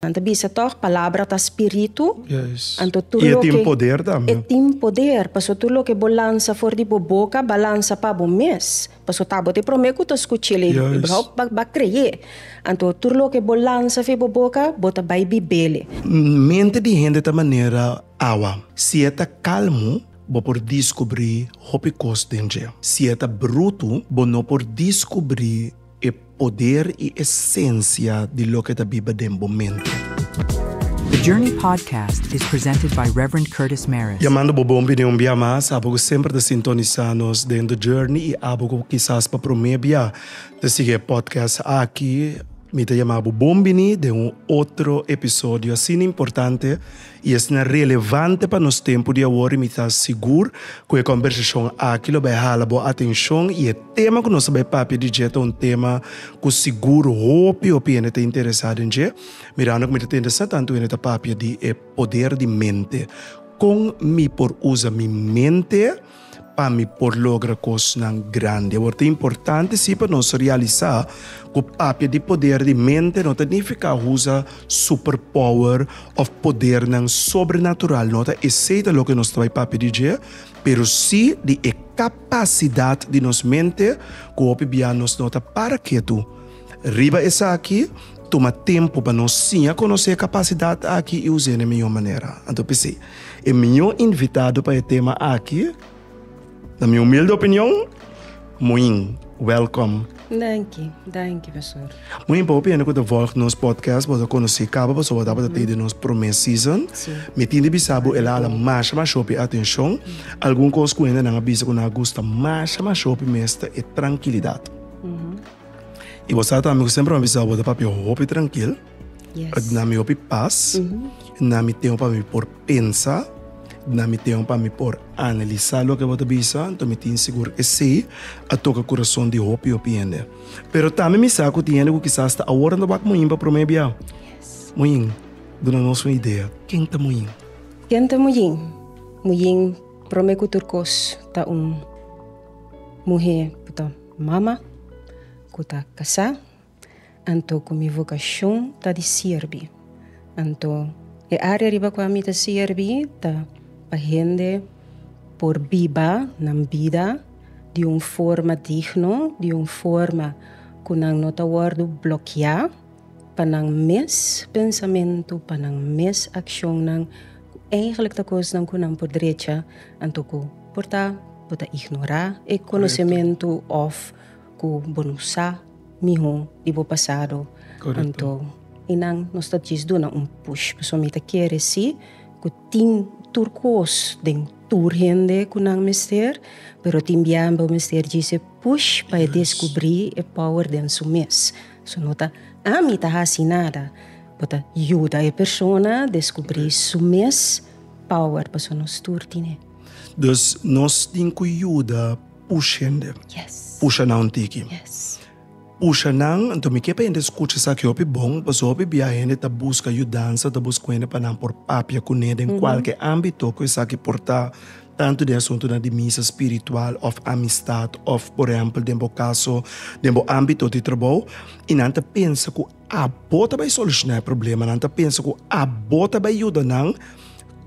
Anta bisa toch palavra ta espírito. Yes. Anto E tem poder também. E tem poder. Paso tudo que balança for de boca, balança para o mês. Paso tabo te prometo ta escuchele. Yes. Ba creer. Anto tudo que balança fe boca, bota vai bibele. Mente de hende da maneira awa. Se é calmo, bo por descobrir hopi cos denge. Se é bruto, bo não por descobrir o poder e essência de lo que está viva dentro do mente. The Journey podcast is presented by Reverend Curtis Meris. Chamando bobombi de bia mas, abo sempre de sintonizar-nos dentro do Journey e abo quizás para promebia de seguir podcast aqui. Me te chama Bombini de outro episódio assim importante e é relevante para nos tempos de agora. Me está seguro que a conversação aqui vai dar boa atenção e o tema que nós vamos papi de jeito tema que seguro hope é te interessado em je. Mirando que me te interessa tanto em esta papi de poder de mente. Com me por usa mi mente para me por lograr coisas grandes. É importante sim para nós realizar que o papel de poder de mente não significa usar superpower ou poder sobrenatural. Não é aceita o que nós vai papel dizer, mas sim de capacidade de nos mente que o papel nos nota para que tu riba essa aqui toma tempo para nós sim conhecer a capacidade aqui e usar de melhor maneira. Então pensei, é melhor invitado para o tema aqui. Na minha humilde opinião, Mon-Ying, welcome. Dank, professor. Mon-Ying, para opinar que volta nos podcast, para conhecer cada pessoa para ter de nos primeira season. Me tinha bisabo ela mais chope atenção. Algum coisa que ainda não bisa que não gosta mais chope mestre é tranquilidade. E você também sempre me bisabo de papel hope tranquilo. Yes. Na minha hope paz. Na minha tempo para me por pensar. Na me tempo para me por analisar o que você bisa, então me tenho seguro que sei a toca coração de hope e opinião. Pero também me saco tiene que quizás está agora no back Mon-Ying para promebia. Yes. Mon-Ying, dona nossa ideia. Quem tá Mon-Ying? Quem tá Mon-Ying? Mon-Ying prometo turcos ta mulher puta mama, que tá casada, anto com minha vocação tá de servir. Anto é área riba com a minha servir tá para hende por viva na vida de uma forma digna, de uma forma que não está word bloquear para não mes pensamento, para não mes ação, não eigenlijk da coisa que não por direita, anto que porta ignorar o conhecimento of que bonusar miho de bo passado, anto e não nós está dizendo push, pessoa me tá querer si que tem turcos de tur hende que não mister, pero timbian bo mister dice push para descobrir o power de su mes. So nota a mim tá assim nada, bota ajuda a pessoa descobrir su mes power para nos tur tine. Dus nós temos que ajudar puxando. Yes. Puxa não tiki. Yes. Puxa não, então me quepa ainda escuta isso aqui opi bom, mas opi bia ainda tá busca ajudança, tá busca ainda para não por papia com ele em qualquer âmbito que isso aqui portar tanto de assunto de missa espiritual, ou amistade, ou por exemplo, dentro caso, dentro âmbito de trabalho, e não tá pensa que a bota vai solucionar o problema, não tá pensa que a bota vai ajudar não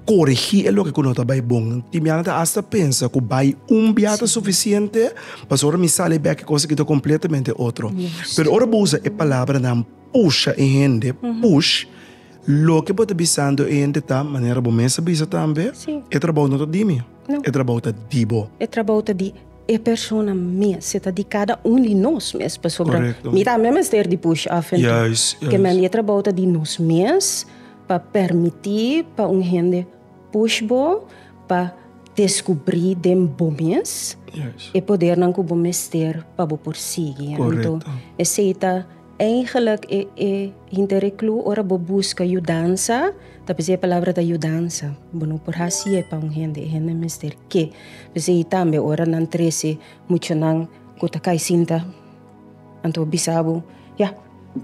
corrigir o que não está bem bom. Timiana hasta pensa que vai biata suficiente, mas agora me sale bem que coisa que está completamente outro. Mas agora usa a palavra não puxa em hende, push, lo que pode bisando em hende tá, maneira bom mesa bisa também, é trabalho não tá dimi, é trabalho tá dibo. É trabalho tá di é persona mesmo, se tá de cada de nós mesmo, para sobre. Me dá mesmo ter de push off. Yes. Que me é trabalho tá de nós mesmos, para permitir para hende push bo para descobrir dem bomes e poder não que bomes ter para bo por seguir. Então, aceita eigenlijk interreclu ora bo busca ajudança, tapi a palavra da ajudança, bono por hasi é para hende mister que, porque também ora não trece muito não que cai cinta, então bisabo,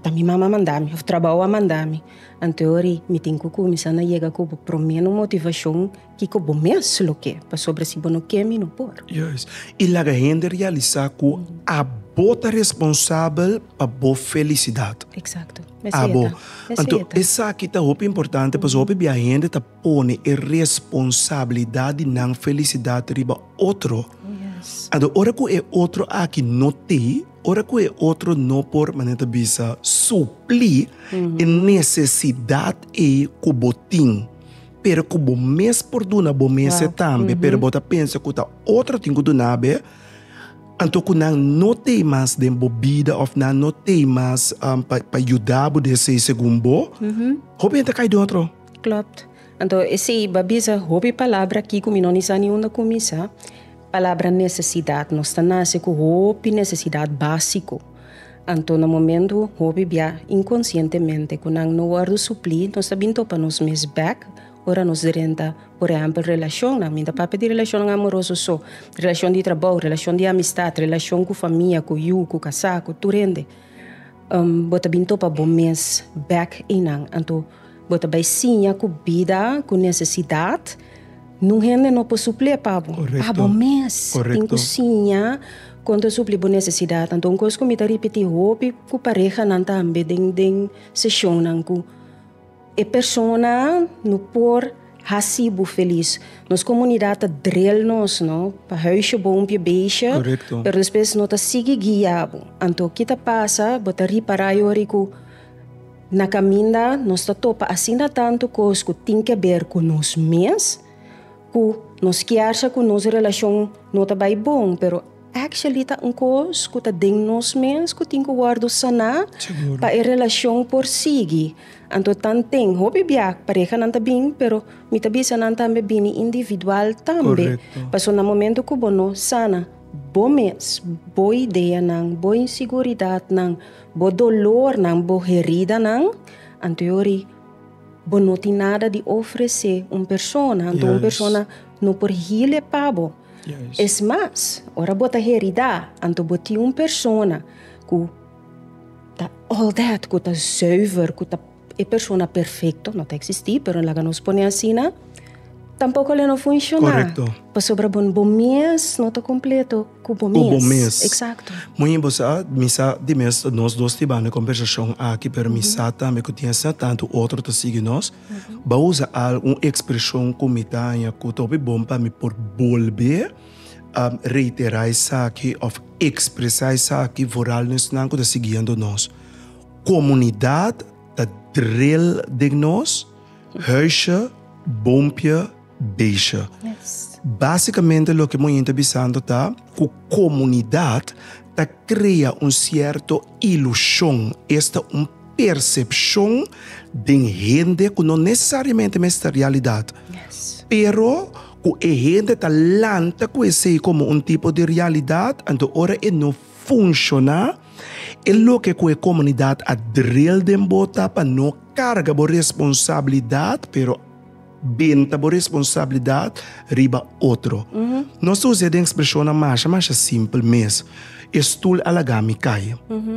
tá minha mama mandame, o trabalho a mandame. Anteori, me tenho que começar a chegar com o menos motivação que o bom mesmo lo que, para sobre si bono que me não por. Yes. E lá a gente realizar que a bota responsável para Bo Felisidat. Exacto. Abo. Então, essa aqui tá muito importante, porque hoje a gente tá põe a responsabilidade na felicidade riba outro. Yes. Então, ora que é outro aqui não tem, ora que é outro não por maneira bisa suplir a necessidade e cubotim. Pero que bom mês por duna bom mês também, pero bota pensa que tá outra tingo do nabe. Então, que não tem mais de bebida, ou não tem mais para ajudar a descer segundo. Hobby entra cai dentro. Klopt. Então, esse babisa hobby palavra aqui como não isa nenhuma comisa. Palavra necessidade. Nós está nasce com hobby necessidade básico. Então, no momento, hobby bia inconscientemente, quando não guardo suplir, nós está vindo para nos mes back. Ora nos renta, por exemplo, relação, minha papel de relação amorosa só, relação de trabalho, relação de amistade, relação com família, com you, com casar, com turende. Bota binto para bom mês back inang, então bota vai sinha com vida, com necessidade, não rende não pode suplir para bom mês, tem que sinha quando suplir boa necessidade, então coisa que me tá repetir hobby com pareja não também den sessão não com e persona no por hasibo feliz. Nos comunidade drill nos, no, para huisje boompje beestje. Correcto. Pero después no ta sigue guiabo. Anto kita pasa, bota riparar yoriku na caminda, nos ta topa asina tanto cos que tem que ver com nos mes, que nos quearsa com nos relação não tá bem bom, pero actually tá cos que tá den nos mes, que tem que guardo sana para a relação por seguir. Então, tem hobby biak, pareja não tá bem, pero me tá bisa não também bem individual também. Passou no momento que bono sana, bom mês, boa ideia não, boa inseguridade não, boa dolor não, boa herida não, anteriori, bono não tem nada de oferecer pessoa, então uma pessoa não por hile pabo. Es mais, ora bota herida, então bota uma pessoa que tá all that, que tá zuiver, que tá é persona perfeito, não existe, pero lá que nos põe assim, tampouco ele não funciona. Correto. Para sobre bom mês, não está completo com bom mês. Exato. Muito bom, misa de mês nós dois tivemos uma conversação aqui, pero misa também que tinha tanto outro que sigue nós. Vou usar uma expressão como tá, que tô bom para me por volver reiterar isso aqui, ou expressar isso aqui, voral nós não que seguindo nós. Comunidade da drill de nós, huisje, boompje, beestje. Basicamente, o que eu estou pensando é que a comunidade cria certo ilusão, esta percepção de hende que não necessariamente é a realidade. Pero, que a hende lança com como tipo de realidade, então, ora, não funciona. É o que a comunidade a drill de bota para não carga a responsabilidade, pero benta a responsabilidade riba outro. Nós usamos a expressão mais simples mesmo. Estul alagami cai,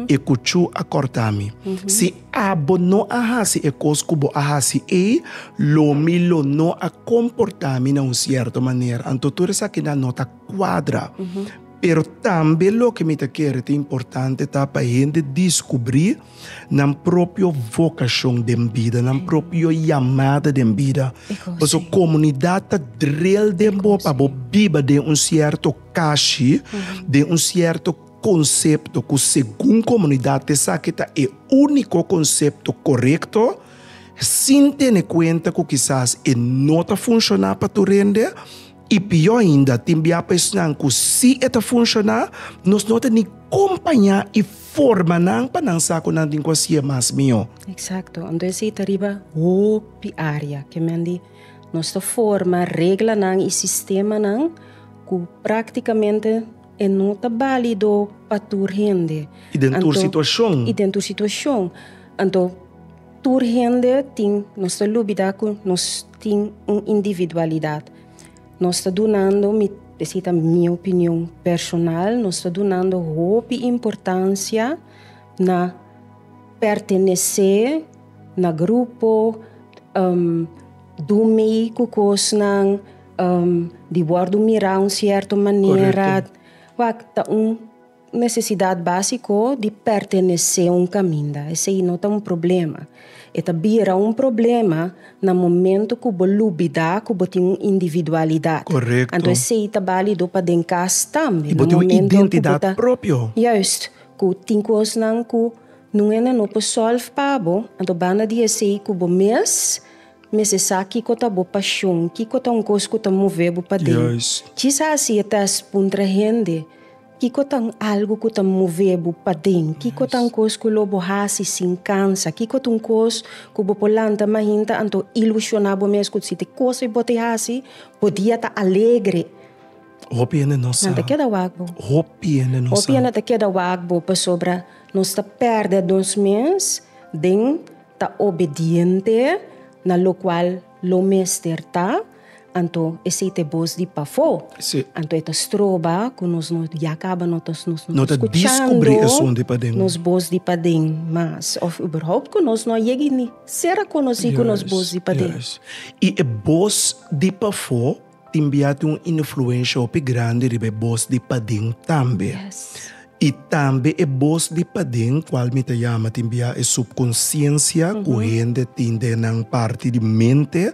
e cuchu a cortami. Se abo não ahasi e coscubo ahasi lo milo não a comportami na certa maneira. Então tudo isso aqui na nota quadra. Pero também o que me quer é importante para a gente descobrir na própria vocação de vida, na própria chamada de vida. A comunidade drill de para viver de certo caixa, de certo conceito que segundo a comunidade sabe que é o único conceito correto, sem ter conta que quizás não está funcionando para tu render. E pior ainda, tem que pensar que se está funcionando, nós não temos que acompanhar e formar para não saber que não tem que ser mais melhor. Exato. Então, esse é o área que nós forma, regra e sistema que praticamente não está válido para tu rende. E dentro da situação. Então, tu rende tem, nós está lubida que nós temos uma individualidade. Nós está donando, essa é a minha opinião personal, nós está donando hobby importância na pertencer na grupo, do meio que coisas de guardo mirar uma certa maneira, tá necessidade básica de pertencer a caminho. Esse aí não é problema. E também era problema no momento que você lubida, que você tem individualidade. Correto. Então, esse aí é válido para dentro de casa também. E você tem uma identidade própria. Justo. Que tem coisas que não é no resolve para você. Então, banda de esse aí que você mas sabe que você tem paixão, que você tem coisa que você move para dentro. Diz assim, até para hende. Que tem algo que está movendo para dentro, que tem coisa que o hasi sem cansa, que tem coisa que o polanta mahinta anto ilusionado mesmo que se te coisa e bote hasi podia estar alegre. Hopi ene nossa. Não te queda wagbo. Hopi ene nossa. Hopi ene te queda wagbo para sobra nós ta perde dos mês, den ta obediente na lo qual lo mester ta. Anto esse te bos di pafo. Anto eta stroba que nós não já acaba nós descobrir isso de padem. Nós bos di padem, mas of überhaupt que nós não yegini será conheci que nós bos di padem. E bos di pafo timbia tem influência op grande ribe bos di padem também. E também é bos di padem qual me te chama timbia é subconsciência que hende tinde nang parte de mente.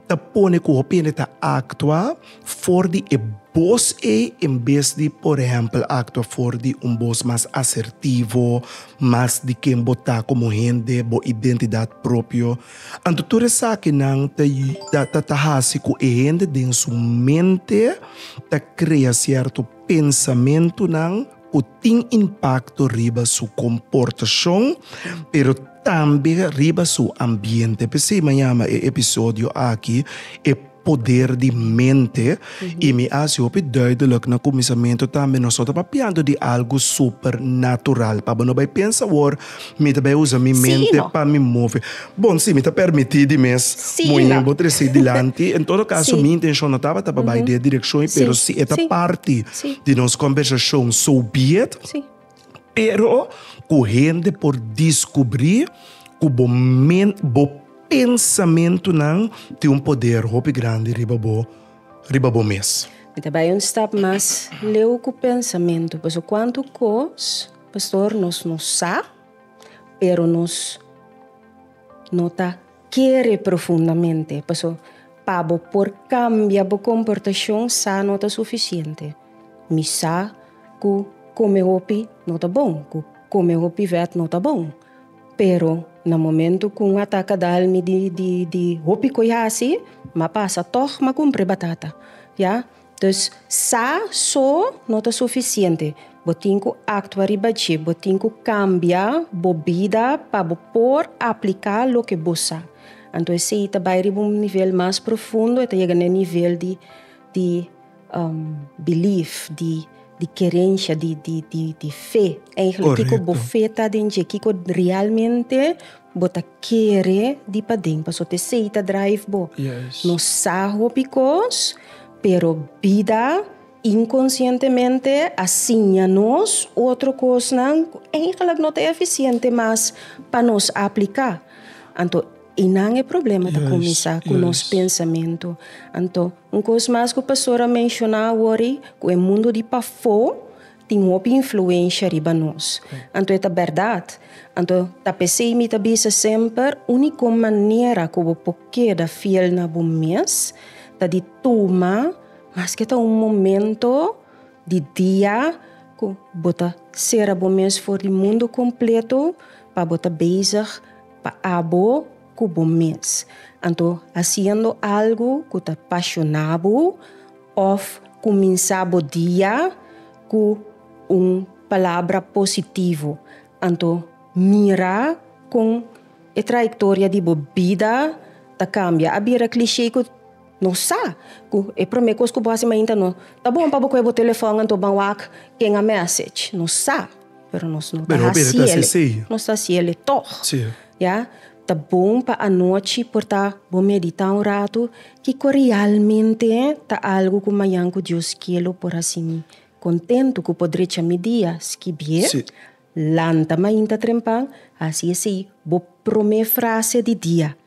Ta pone que o opinião ta actua for de bos em vez de, por exemplo, actua for de bos mais assertivo, mais de quem botar como hende, bo identidade própria. Anto tu sabe que não ta hasi que hende dentro sua mente ta cria certo pensamento não que tem impacto riba sua comportação, pero também riba seu ambiente. Pensei amanhã episódio aqui é poder de mente e me acho que duidelijk no começamento também nós estamos falando de algo super natural. Para não vai pensar agora, me também usa minha mente para me mover. Bom, sim, me está permitido mesmo. Muito bom trazer dilante. Em todo caso, minha intenção não estava para ir de direção, mas se esta parte de nossa conversação so be it. Pero correndo por descobrir que o pensamento não tem poder muito grande riba bo mês. Então, vai step mais leu com o pensamento. Porque quanto coisa, pastor, nós não sabe, pero nós não tá querer profundamente. Porque para por cambiar a comportação, sa não tá suficiente. Me sa que comer hopi não tá bom, que comer hopi vet não tá bom. Pero no momento que ataca dalmi de hopi coiasi, ma passa toch ma compre batata, ja? Dus sa só não tá suficiente. Botin que actuar ribachi, botin que cambia bobida para por aplicar lo que bossa. Então se tá vai riba nível mais profundo, tá chega no nível de belief, de querência, de fé. Eigenlijk, que o fé está dentro, que realmente bota querer de para dentro. Só te sei, tá drive bo. Não sabe picos, pero vida inconscientemente assim a nós outra coisa não, eigenlijk não é eficiente, mas para nós aplicar. Então, e não é problema de começar com o nosso pensamento. Então, coisa mais que o pastor mencionou hoje, que o mundo de pafo tem uma influência riba nós. Então, é verdade. Então, a pessoa me tabisa sempre, a única maneira que o poder da fiel na bom mês, é de tomar, mas que é momento de dia, que bota ser a bom mês for o mundo completo, para botar bezig, para abo, que bom mês. Então, fazendo algo que está apaixonado, ou começar o dia com palavra positiva. Então, mira com a trajetória de vida, tá cambia. A bira clichê que não sabe. É para mim, coisa que você ainda não. Tá bom para você o telefone, então vão lá quem a message. Não sabe. Pero nós não está assim. Nós está assim, ele toch. Já? Tá bom para a noite, por tá bom meditar rato, que realmente tá algo que amanhã que Deus quer por assim, contento que poderia chamar dias que bem, lanta ainda trempang, assim, bo prome frase de dia,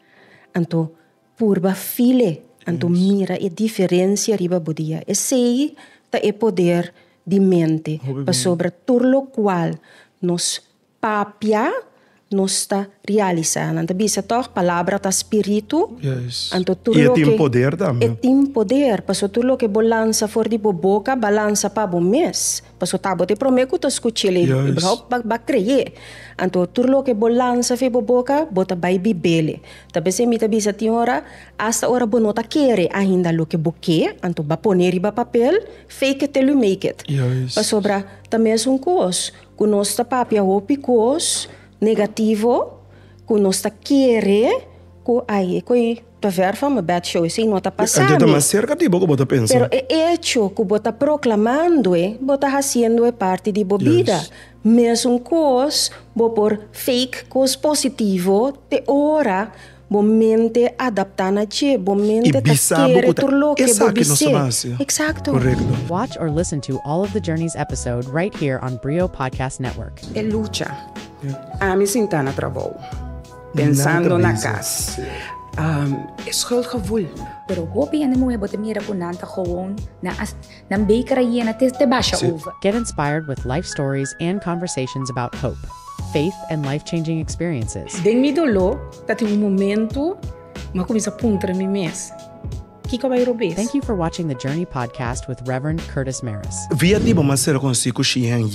então purba file, então mira a diferença riba bo dia, esse tá é poder de mente, para sobre tudo lo qual nos papia nos está realizando. Então, bisa toch, palavra tá espírito. Yes. Então, tudo E lo tem que poder também. tem poder, paso tudo lo que balança for de boca, balança para o mês. Paso tabo te prometo to escutar ele, ba creer. Então, tudo lo que balança fe boca, bota vai bibele. Tapi se mita bisa tiora, hasta ora bonota querer ainda lo que boque, então ba poner iba papel, fake it till you make it. Yes. Paso bra, também é coisa, que nós tá papia opicos, negativo, que nós está querer, que aí, que tá verfa uma bad show, assim, não tá passando. Então, mais cerca de boca, bota pensa. Pero é hecho que bota proclamando, bota fazendo parte de bebida. Yes. Mesmo coisa, bo por fake, coisa positivo, te ora, bo mente adaptando a ti, bo mente tá querer tudo lo que bo dice. Exacto. Correcto. Watch or listen to all of the Journey's episode right here on Brio Podcast Network. É luta. A mim sinta na trabalho. Pensando na casa. É schuldgevoel. Pero hopi ano mo ebot mira po nanta gewoon na nang bakery na te basha over. Get inspired with life stories and conversations about hope, faith, and life-changing experiences. Den mi dolo, tati momento, ma comienza a puntre mi mes. Kiko vai robes. Thank you for watching the Journey podcast with Reverend Curtis Meris. Via tipo uma ser consigo she hang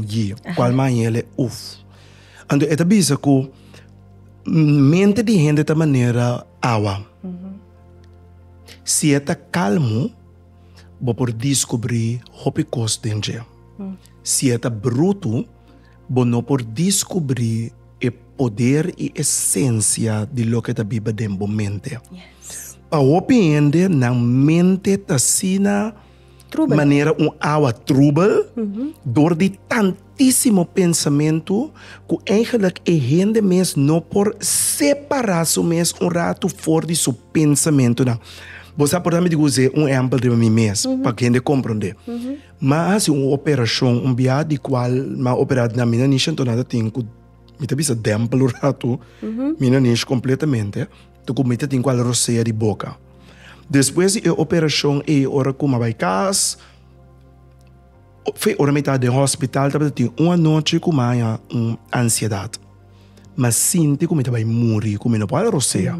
yi. Qual mais ele uf. Ando eta bisa ku mente de hende ta maneira awa. Se eta calmo, bo por descobrir hopi cos dentro. Se eta bruto, bo no por descobrir o poder e essência de lo que ta biba dentro mente. Yes. Pa hopi hende na mente ta sina maneira awa trouble, door die tantíssimo pensamento, que eigenlijk hende mes não por separar su mes rato fora de su pensamento. Você pode dizer exemplo de mim mes, para que hende compreender. Mas operação, biá de qual, operado na minha nicha, então nada tem que, me bisa demplo rato, minha nicha completamente, tu comita tem qual roceia de boca. Depois da operação, hora como vai casa, foi hora metade do hospital, tem uma noite com uma ansiedade. Mas sinto como vai morrer, como não pode rocear.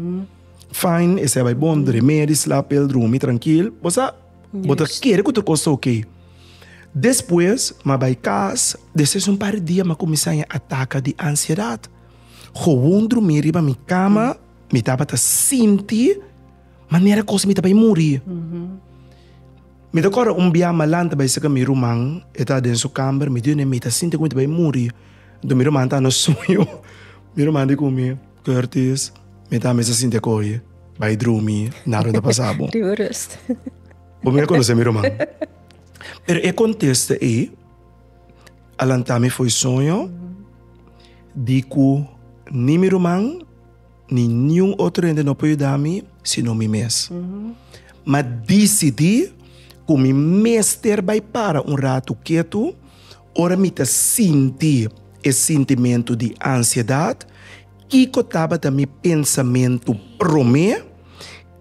Fine, esse vai bom, Meris, lá pelo dormir tranquilo, você quer que tu coisa ok. Depois, vai casa, depois par de dias, começa a ataque de ansiedade. Gewoon dormir para minha cama, me tava a sentir maneira coisa me vai morrer. Me dá agora biá malanta vai ser que meu irmão está dentro da câmara, me deu me tá sentindo como vai morrer. Então meu irmão está no sonho. Meu irmão diz comigo, Curtis, me tá mesmo sentindo coisa, vai dormir, nada não passa bom. Tourist. Bom, me conhece meu irmão. Pero o contexto é, alantame foi sonho, digo, nem meu irmão, nem nenhum outro ainda não pode dar-me, senão me mesmo. Mas decidi que me mestre vai para rato quieto, ora me tá sentir esse sentimento de ansiedade, que estava também pensamento promê,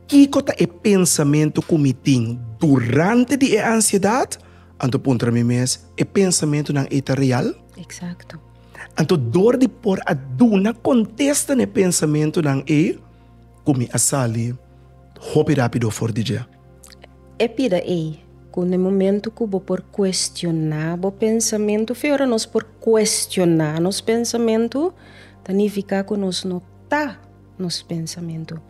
que está o pensamento que me tem durante a ansiedade, então ponto mim mesmo, o pensamento não é real. Exacto. Então dor de por a duna contesta no pensamento não é como a sali hopi rápido for dia. É pida que no momento que vou por questionar o pensamento, fora nós por questionar nos pensamento, significa que nós não tá nos pensamento.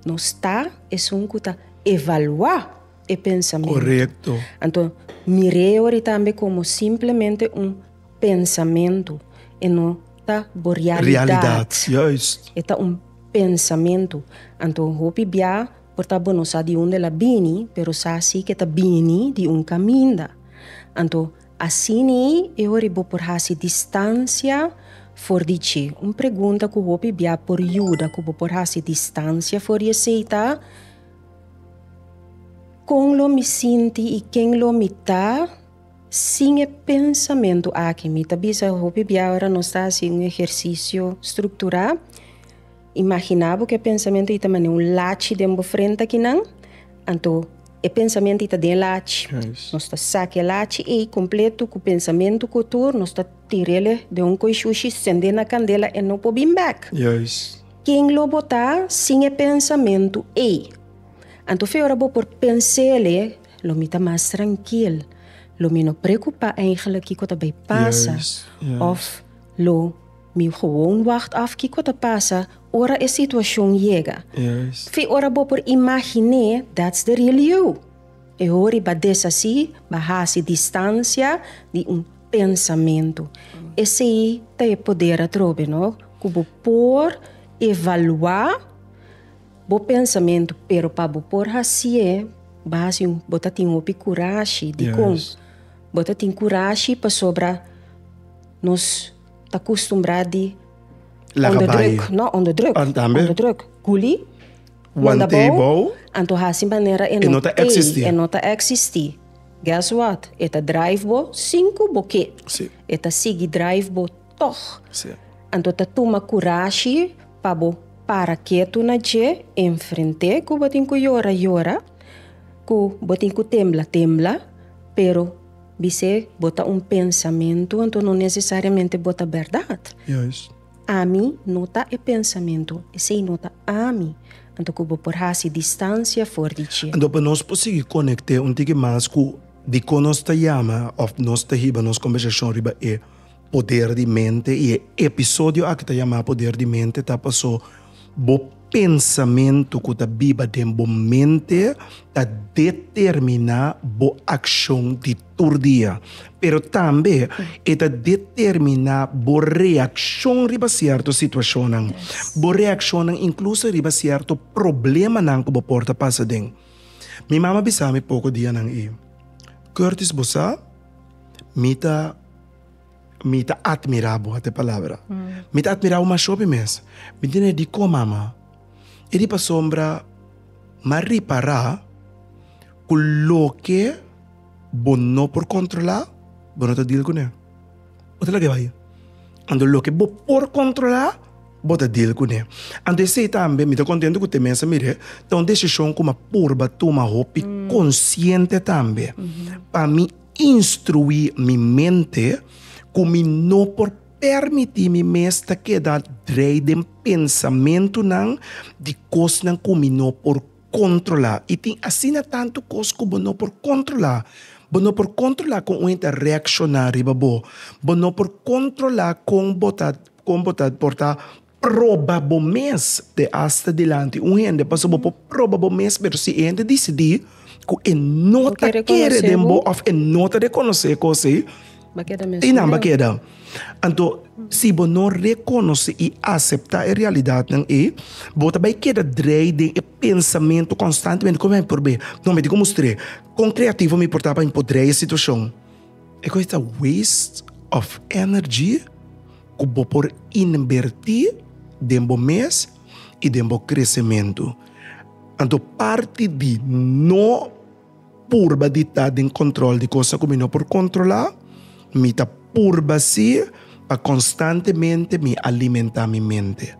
Nós tá é que tá evaluar o pensamento. Correto. Então, mirei ahorita também como simplesmente pensamento e não tá por realidade. Juist. É pensamento. Então, hopi bia portava não sa de onde ela bini, pero sa si que tá bini de caminho. Então, assim eu ribo por hasi distância for di ci. Pergunta que hopi bia por ajuda que por hasi distância for aceita. Com lo me sinti e quem lo me tá, sem pensamento aqui. Me tabisa hopi bia agora não está assim exercício estruturado. Imaginava que o pensamento ia também lache de frente aqui não, então e pensamento está de lache. Yes. Nós está saque lache e completo com o pensamento cultura, nós está tirele de coisushi, acender na candela e não pôr bem back. Yes. Quem lo botar sem o pensamento e. Então, foi hora por pensar, lo me tá mais tranquilo. Lo me não preocupa eigenlijk que vai passa. Yes. Yes. Of lo me gewoon wacht af que passa, ora a situação chega. Yes. Foi hora por imaginar, that's the real you. E hori ba desasi, ba hasi distância de pensamento. Esse aí tem poder a trobe, não? Como por evaluar o pensamento, pero para por hasi base bota tem coragem de com, bota tem coragem para sobra nós tá acostumbrado onder druk, guli, one table, anto hasi manera e nota existir. Guess what? Eta drive bo 5 boquet. Sim. Eta sigi drive bo toch. Sim. Anto ta toma coragem para bo para quieto na je enfrente ku botin ku yora, ku botin ku tembla, pero bise bota pensamento, então não necessariamente bota verdade. Yes. A mim nota e pensamento, e sei nota a mim. Então que por hasi distância for de ti. Então para nós conseguir conectar tique mais com de que nós te chama, ou nós te riba, nós conversação riba é poder de mente, e episódio aqui te chama poder de mente, tá passou bo pensamento que tá biba dentro mente tá determinar bo ação de todo dia, pero também tá determinar bo reação riba certo situação nang, bo reação nang incluso riba certo problema nang que bo porta passa den. Mi mama bisami pouco dia nang Curtis bosa mita admirabo até palavra. Mita admirabo mas shopping mes. Me dine di ko mama. E di pa sombra maripara kullo que bonno por controlar, bonno ta deal con o te la que vai. Ando lo que bo por controlar, bota deal con Ando sei tambe mi ta contento con te mensa mire, ta decisão como purba toma hopi consciente tambe. Pa mi instruir mi mente como não por permitir me mesma quedar dreiden pensamento não de coisas não como não por controlar e tem assim tanto coisa como não por controlar com uma reaccionar riba não por controlar com botar portar provavelmente de hasta delante hende passou por provavelmente pero se hende decidir que não tá querer dembo of não tá reconhecer coisa tem não queda. Então, se você não reconhece e aceitar a realidade, você vai querer dreiden e pensamento constantemente como é por bem. Não me digo mostrar. Com criativo me portava em poder a situação. É coisa waste of energy que você por invertir dentro do mês e dentro do crescimento. Então, parte de não purba de estar em controle de coisas como não por controlar, me está purba sim para constantemente me alimentar minha mente.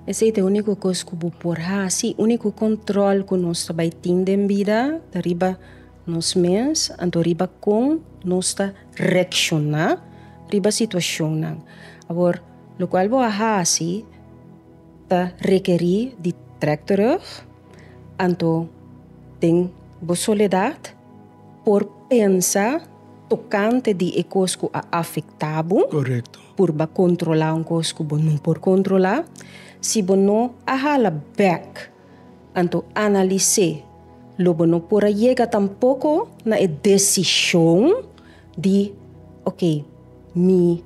Esse é o único coisa que eu por assim, o único controle que nós vai ter em vida, arriba nos mês, então arriba com nós reaccionar, arriba situação. Agora, o qual vou assim, tá requerir de trek terug, então tem boa soledade por pensar tokante de coisas que afetado. Correto. Por controlar coisa que não por controlar. Se não ahala back, então analisar, logo não por chegar tampouco na decisão de, ok, me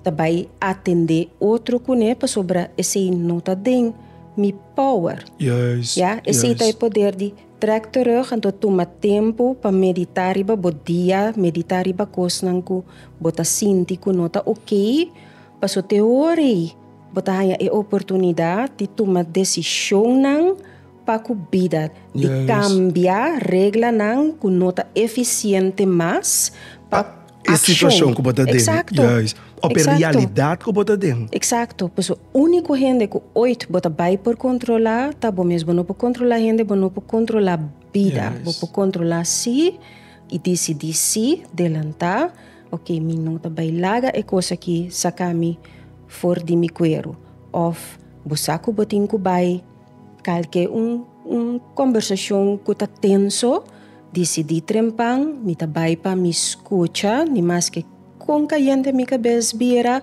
também atender outro que não é sobre esse nota de me power. Yes. Ja, esse é o poder de trek terug, então toma tempo para meditar riba bo dia, meditar riba coisa que bota sinti que nota ok, passo teoria, bota hanya a oportunidade de tomar decisão nang para a vida, de cambiar regra nang que nota eficiente mais para a situação que bota dentro. Exacto. Yes. Ou a realidade que bota dentro. Exacto. Pues o único gente que oito bota vai por controlar, tá bom mesmo, não por controlar gente, não por controlar vida. Vou controlar si e decidir si, delantar. Ok, mi nota bailaga é coisa que sacami for de mi cuero. Of, vou saco botin ku bai, calque conversação que tá tenso, decidi trempang, mi ta bai pa mi escucha, ni mas que com cayente mi cabeça biera,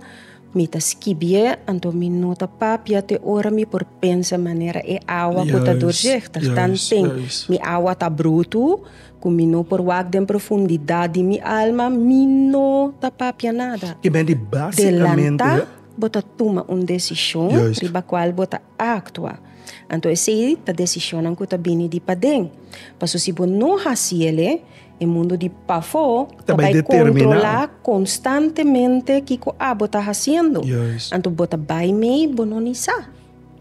mi ta skibie, anto mi nota papia te ora mi por pensa manera e awa que tá dorjecta. Mi awa tá bruto, com mi no por wag den profundidade mi alma, mi no ta papia nada. Que bem de basicamente... Bota toma decisão, riba qual bota actua. Então, essa é a decisão que está vindo de padem. Mas se você não faz ele, o mundo de pafo vai controlar constantemente o que você está fazendo. Então, você vai me bononizar.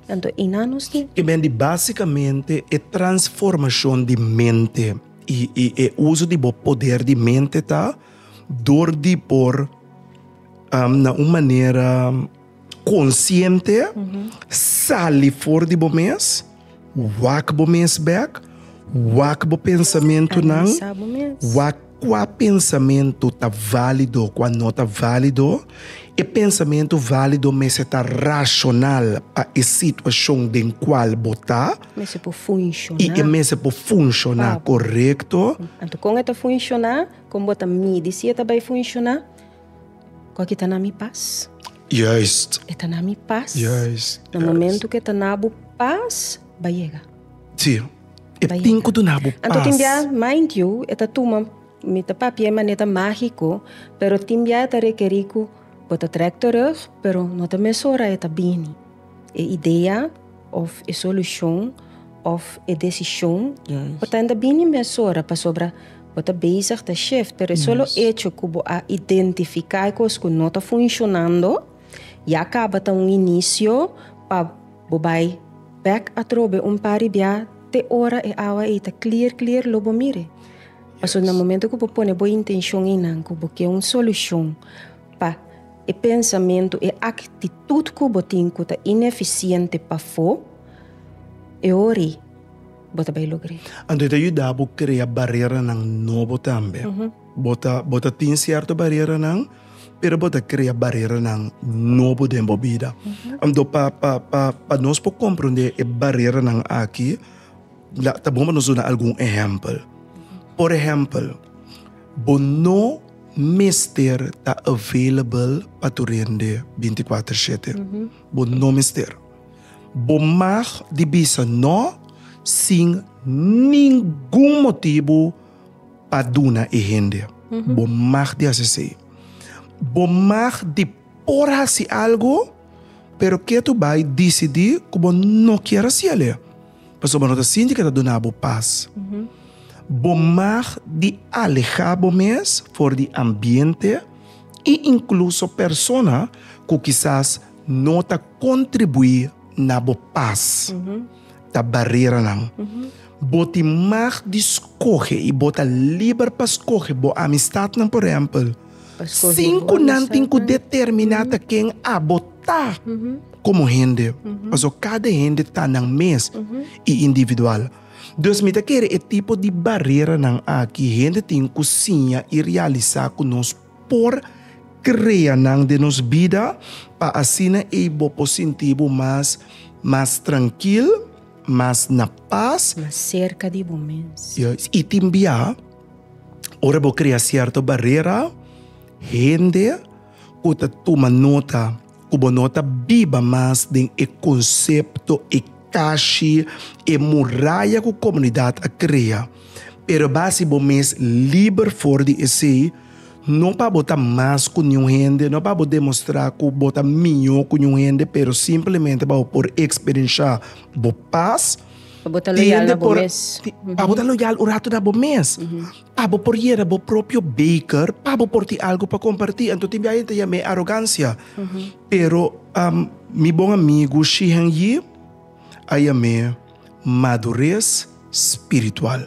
Então, inanos de... Que bem de basicamente é transformação de mente e uso de poder de mente tá dor de por na uma maneira consciente, sali fora de bomes, wak bomes back, wak bo pensamento não, wak qua pensamento tá válido, qua não tá válido, e pensamento válido mas está racional a situação em qual botar, mas pode funcionar, e mas pode funcionar correto. Então, com esta funcionar, como botar me dizer que vai funcionar, qual que está na minha paz? Juist. Está na minha paz. No momento que está na minha paz, vai chegar. Sim. E tenho do na paz. Então, timbia, mind you, esta tuma, mita papi é maneta mágico, pero timbia está requerido, bota tractor, pero não te mesora esta bini. É ideia, of é solução, of é decisão, bota ainda bini mesora para sobra. Bota bezig te shift, pero es solo hecho que a identificar cosas que no está funcionando e acaba tá início para bobai back a trobe pari bia te hora e awa e tá clear lobo mire. Paso no momento que pone boa intenção inan que é solução para e pensamento e atitude que botin que tá ineficiente para fo e ori bota bem logre. Então te ajuda a criar barreira ng novo também. Bota tem certa barreira ng, pero bota criar barreira ng novo dentro da vida. Então para nós po compreender a barreira ng aqui, tá bom para nós dar algum exemplo. Por exemplo, bono mister tá available para tu rende 24/7. Bono mister. Bomar de bisa no sem nenhum motivo para duna e hende. Bomar de assistir. Bomar de por fazer algo, pero que tu vai decidir como não quer fazer. Mas não está sentindo que está dando paz. Bomar de alejar bomes for de ambiente e incluso persona que quizás não está contribuir na paz. Da barreira não. Bota mais de escolher e bota livre para escolher boa amistade não, por exemplo. Cinco não tem que determinar quem a botar como hende. Mas cada hende está na mês e individual. Então, me quer é tipo de barreira não aqui hende tem cozinha e realizar com nós por criar não de nos vida para assim é bo positivo mais tranquilo. Mas na paz, mas cerca de momentos. E timbia, ora vou criar certa barreira, hende, que toma nota, que nota biba mais de conceito e caixa e muralha que a comunidade a cria. Pero basicamente livre for de esse, não para botar mais com nenhum hende, não para demonstrar que botar melhor com nenhum hende, pero simplesmente para por experiência bo paz. Para botar loyal na bomes. Para botar loyal o rato na bomes. Para por ir bo próprio baker, para por ti algo para compartilhar. Então tem aí tem a arrogância. Pero mi bom amigo Shihan Yi, aí a madurez espiritual.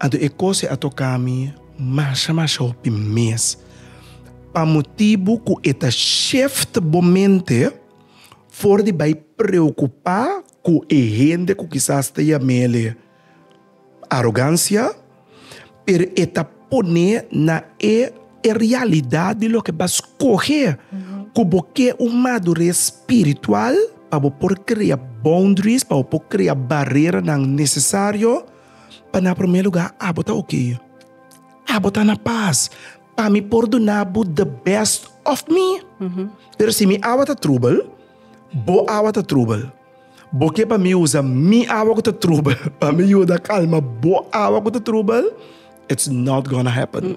Então é coisa a tocar me mais hopi mês. Para motivo que esta shift bomente for de vai preocupar com a gente que quizás tenha mele arrogância, pero eta pone na realidade lo que vas correr, como que madurez espiritual, para por criar boundaries, para por criar barreira não necessário, para na primeiro lugar, botar ok. Botar na paz. Para me perdonar the best of me. Pero se me tá trouble, bo tá trouble. Porque para mim usa me tá trouble, para me usa calma, bo tá trouble, it's not gonna happen.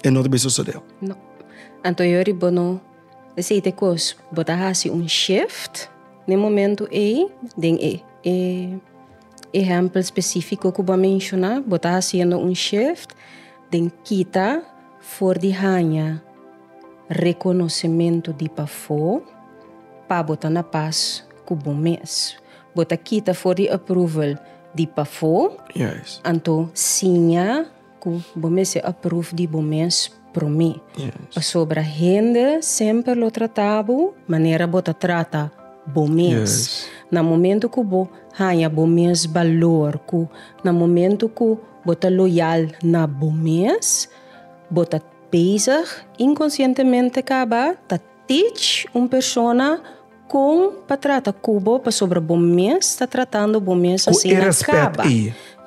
E não vai suceder. Não. Então eu bono, sei te cos, botar assim shift, no momento den exemplo específico que eu vou mencionar, botar haciendo shift, den kita for de hanha reconhecimento de pafo, para botar na paz com o bom mês. Botar kita for de approval de pafo, Yes. então sinha que o bom mês se approve de bom mês para mim. Yes. Sobre a hende, sempre lo tratavo, manera bota trata bom mês. Yes. Na momento que bo hanha bom mês valor, que na momento que bota loyal na bom mês, bota bezig inconscientemente acaba ta teach persona com para tratar cubo para sobre bom mês, está tratando bom mês assim acaba.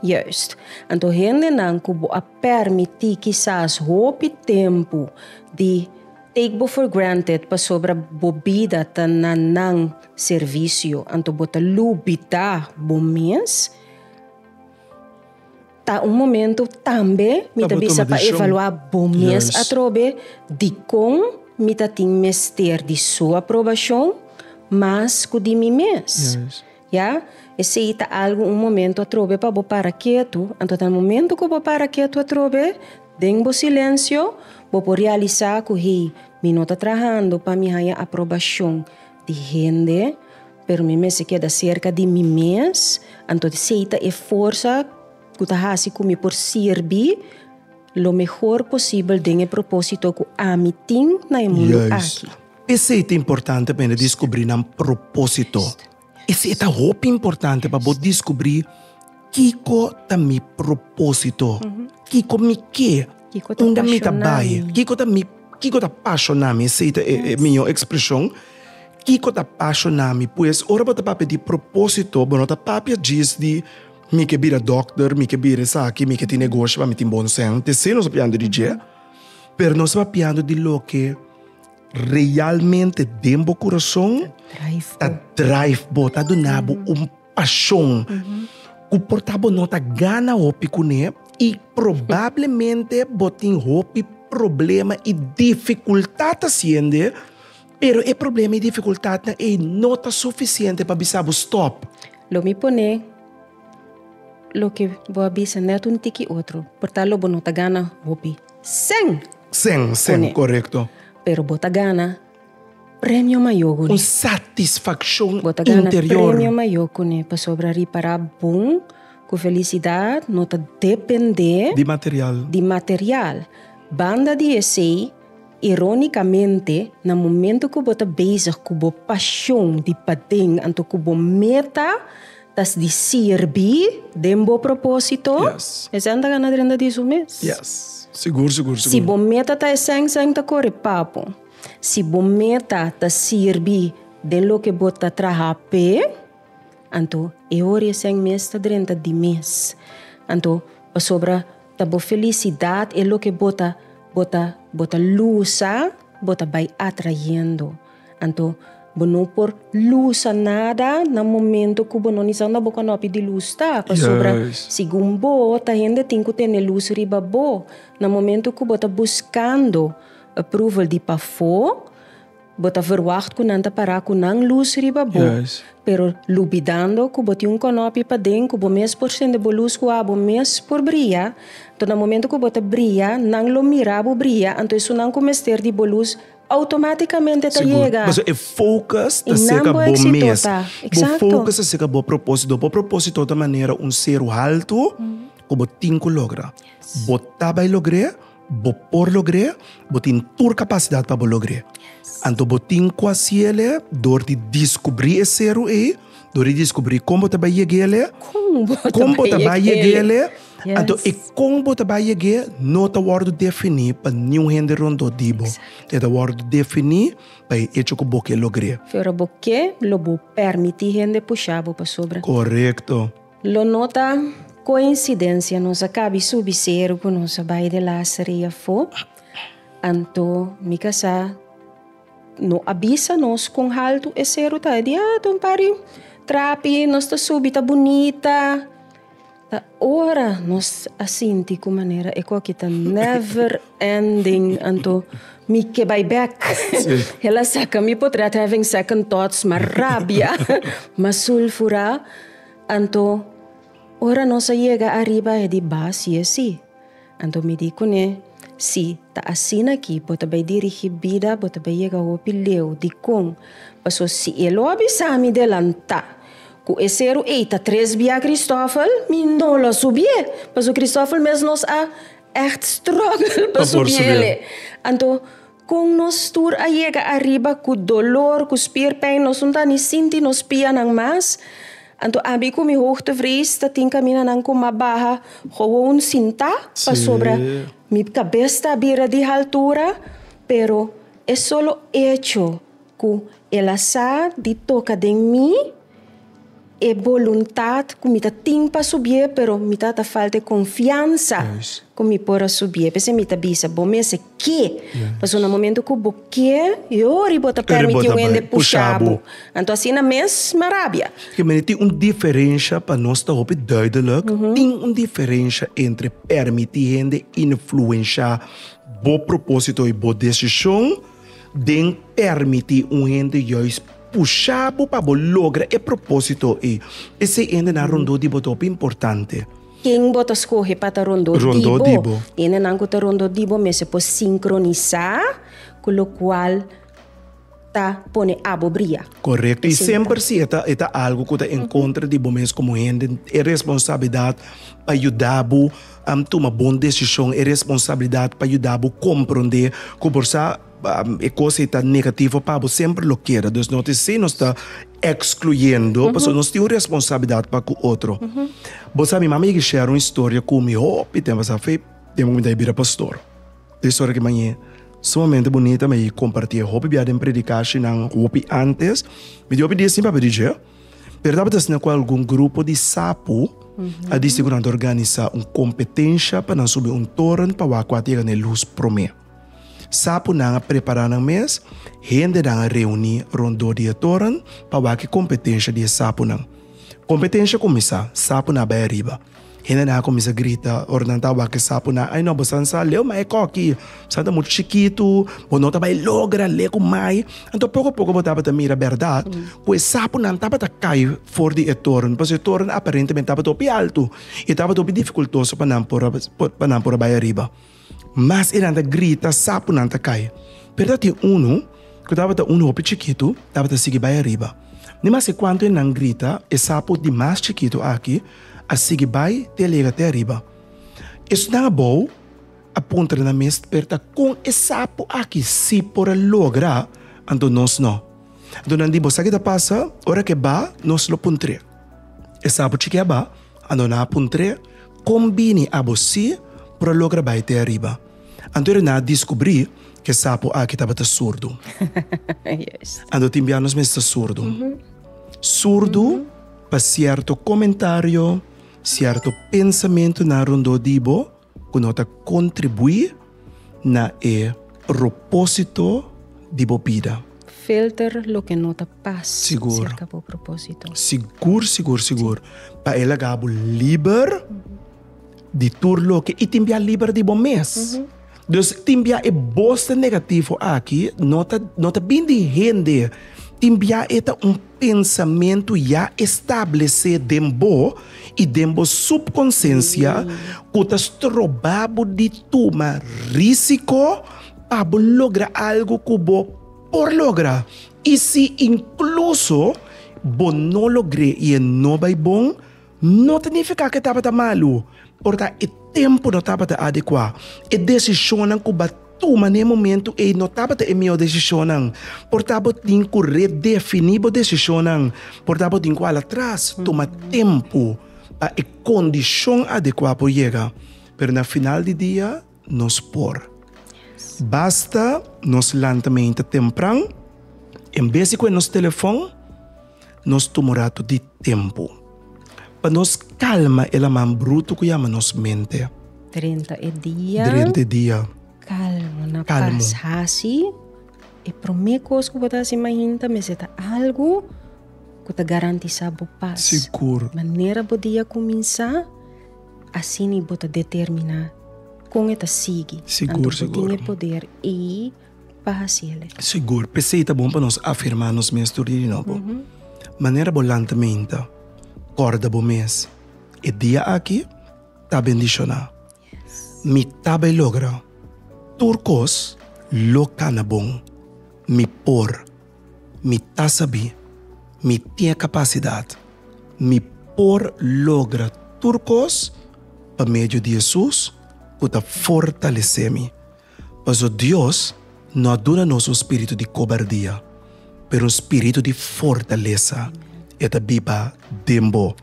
Juist. Então, hende não kubo a permitir quizás hope tempo de take for granted para sobre a bobida ta nanang serviço. Então, bota lubita bom mês. Tá momento também me tá bisa para evaluar bom mês a trobe de com me tá tem mester de sua aprovação, mas com de mim mês. Ja? E se está algo momento a trobe para bo para quieto, então no momento que bo para quieto a trobe, dengo silêncio, bo por realizar que me não está trabalhando para me ganhar aprovação de hende, pero me se queda cerca de mim mês, então se está força que está assim como por servir lo mejor possível de propósito que a mim tem na mundo aqui. Esse é importante para descobrir um propósito. Esse é muito importante para descobrir que é meu propósito, que é me que, onde me trabalho, que é apaixonado, essa é a minha expressão, que é apaixonado, pois ora para pedir propósito, bom, tá papia diz de me que vira doctor, me que vira aqui, me que tem negócio, para me tem bom senso, te sei não sabendo de dia, pero não sabendo de lo que realmente dentro do coração drive bota do nabo paixão o portabo não tá gana hopi com e provavelmente botin hopi problema e dificuldade sendo pero o problema e dificuldade não tá suficiente para bisabo stop lo me pone lo que vou avisar neto tiki outro portalo não tá gana hopi sem correto. Pero bota gana prêmio maior com satisfação bota gana interior prêmio maior com para sobrar reparar bom com felicidade não tá depender de material banda de esse ironicamente no momento que bota bezig com bo paixão de padeng anto com bo meta das de servir dembo propósito é anda gana dentro disso mês Seguro. Se bom meta tá sem tá corre papo. Se bom meta tá servir de lo que bota trabalhar pe, então hora sem mês tá dentro de mês. Então para sobra tá bo felicidade é lo que bota lusa, bota vai atraindo. Então não por luz nada no momento que não está na boca não de luz tá para sobra segundo tá ainda tem que ter luz riba bo no momento que bota buscando approval de pafo bota verwacht que não tá parar com não luz riba bo pero lubidando que bota conopi para dentro que mês por cento de luz que abo mês por brilha então no momento que bota brilha não lo mirabo brilha então isso não começar de luz automaticamente tá chega. Mas o focus tá seca bom mês. O focus tá seca bom propósito. Bom propósito da maneira ser alto, como tinco logra. Botar vai lograr, por lograr, botin tur capacidade para lograr. Então botin quase ele, dor de descobrir esse zero dor de descobrir como tá vai chegar ele, como tá vai chegar ele, Yes. Então, e como você vai chegar, não está word definir para nenhum hende rondo dibo. Está word definir para hecho que você logre. Fora porque lobo permitir hende puxar para sobre. Correto. Lo nota coincidência nos acaba subir com nossa baia de laçaria fo. Anto mi casa no avisa nos com halto e zero tá de tom pari trapi nos tá subita bonita. Ta ora nos asinti com maneira e que tá never ending anto mi que vai back. Ela saca mi potrà having second thoughts mas rabia mas sulfura anto ora nos chega arriba e di base assim. Anto mi dico ne si ta assina aqui bota vai dirigir vida bota vai chegar o pileu di com passo si elo abisami delanta ku esero eita 3 via Cristófel mi não lo subie passo Cristófel mesmo nos a echt struggle para subir ele anto com nos tour a chega arriba ku dolor ku spierpijn nos unta ni sinti nos pia nang mas anto abi ko mi hoogtevrees dat tin kamina nang ko mabaha gewoon sinta pa sobra mi cabeça bira de altura pero é solo hecho que ela sa de toca de mim é vontade que me tá tem para subir pero me tá falta confiança que me pora subir porque me tá bisa bom mês que mas no momento que o que eu ribota permitiu ainda puxar então assim na mês marabia que me tem diferença para nós tá hope duidelijk tem diferença entre permitir ainda influenciar bo propósito e bo decisão de permitir ainda juist puxar para lograr o propósito e esse ainda na rondo dibo top importante. Quem bota escorre para rondo dibo? Ainda não que rondo dibo mas se pode sincronizar com o qual tá pone abobria. Correto. E sempre se é algo que está encontra de momentos como hende é responsabilidade para ajudar a tomar boa decisão, é responsabilidade para ajudar a compreender kòmbersá é coisa está negativa para você sempre lo queira. Então não te se nós está excluindo, porque nós temos responsabilidade para o outro. Você minha mãe que share uma história comigo, e tem você fez, tem um dia vira pastor. A história que manhã sumamente bonita, mas compartilhar hobby biada em predicação não hobby antes, me deu obediência assim para dizer. Perdava assim com algum grupo de sapu, a distribuir organizar uma competência para subir um torrent para o aquático na luz promê. Sapu na preparar na mês, hende na reunir rondo dia torrent para que competência de sapu na. Competência começa, sapu na Barera. Hende na começa grita, ordenava que sapu na, ai não, você não sabe, leu mais aqui, você tá muito chiquito, você não vai lograr ler com mais. Então pouco a pouco você tá mira a verdade, pois sapu não estava a cair fora de torrent, porque o torrent aparentemente estava topi alto e estava topi dificultoso para não por a Barera. Mas ele anda grita, sapo não cai. Pero tem que estava um hopi chiquito, estava a seguir Barera. Nem mais quando ele não grita, o sapo de mais chiquito aqui, a seguir vai te liga até arriba. Isso não é bom, a ponta na mesa perto com o sapo aqui, se por lograr, então nós não. Então não digo, sabe o que passa? Hora que vai, nós lo puntre. O sapo chiquito vai, então na puntre, combine a você para lograr vai até arriba. Então eu descobri que o sapo aqui estava surdo. Yes. Então timbianos me está surdo. Surdo para certo comentário, certo pensamento na rondo dibo, que nota contribui na propósito de vida. Filter lo que nota paz. Seguro. Cerca po propósito. Seguro. Para ela gabo liber de turlo que e timbia liber de bom mês. Então, timbia é bosta negativo aqui, nota bem de hende. Timbia é pensamento já estabelecido dentro e dentro subconsciência que está trobado de tomar risco para lograr algo que por lograr. E se incluso não logre e não vai bom, não significa que estava malo. Portanto, o tempo não estava adequado. A decisão que toma no momento e não estava a minha decisão. Portanto, tem que redefinir a decisão. Portanto, tem que ir atrás, toma tempo para a condição adequada para chegar. Pero na final do dia, nos por. Basta nos lançamento temprano, em vez de com nosso telefone, nos tomará de tempo. Para nos calma, ela man bruto que chama nos mente. 30 dia. 30 dias. Calma, na Calmo. paz. Hasi. E promekos ko bata si mahinta, meseta algo que te garantiza a paz. Seguro. Manera bo dia começar, assim bota determinar com eta sigue. Seguro, seguro. Tinha poder e paz ele. Seguro. Pensei tá bom para nós afirmar nos meus de novo. Maneira bolantemente, corda bo mês. E dia aqui, tá bendicionar. Mi tabe logra. Turcos, locana bom. Mi por. Mi tasabi. Mi tinha capacidade. Mi por logra turcos para meio de Jesus, para fortalecer-me. Mas o Deus não dá-nos um espírito de cobardia, mas um espírito de fortaleza. E a Bíblia dembo.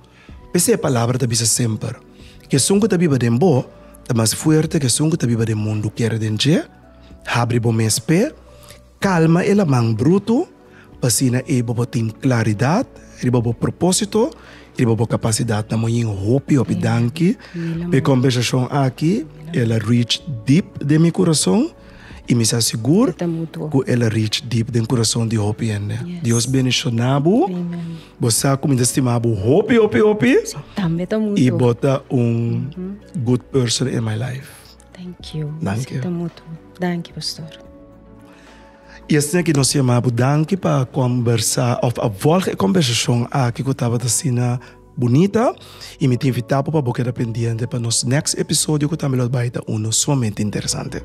Essa é a palavra da Bíblia sempre. Que som que a Bíblia dembo, é mais forte que som que a Bíblia do mundo quer dizer. Abre bom mês pé, calma ela mang bruto, pasina e bobo tem claridade, e bobo propósito, e bobo capacidade na Mon-Ying Schoop danke. Pe conversação aqui, ela reach deep de meu coração e me asseguro que ela reach deep de coração de Schoop. Deus bendicionado. Você como estimado Schoop. Também tá muito. E bota good person in my life. Thank you. Thank you. Tá muito. Thank you, pastor. E assim que nós chamamos danke para conversar, ou a volta conversação aqui que eu estava assim bonita, e me te invitar para boqueira pendente para nos next episódio que também vai estar sumamente interessante.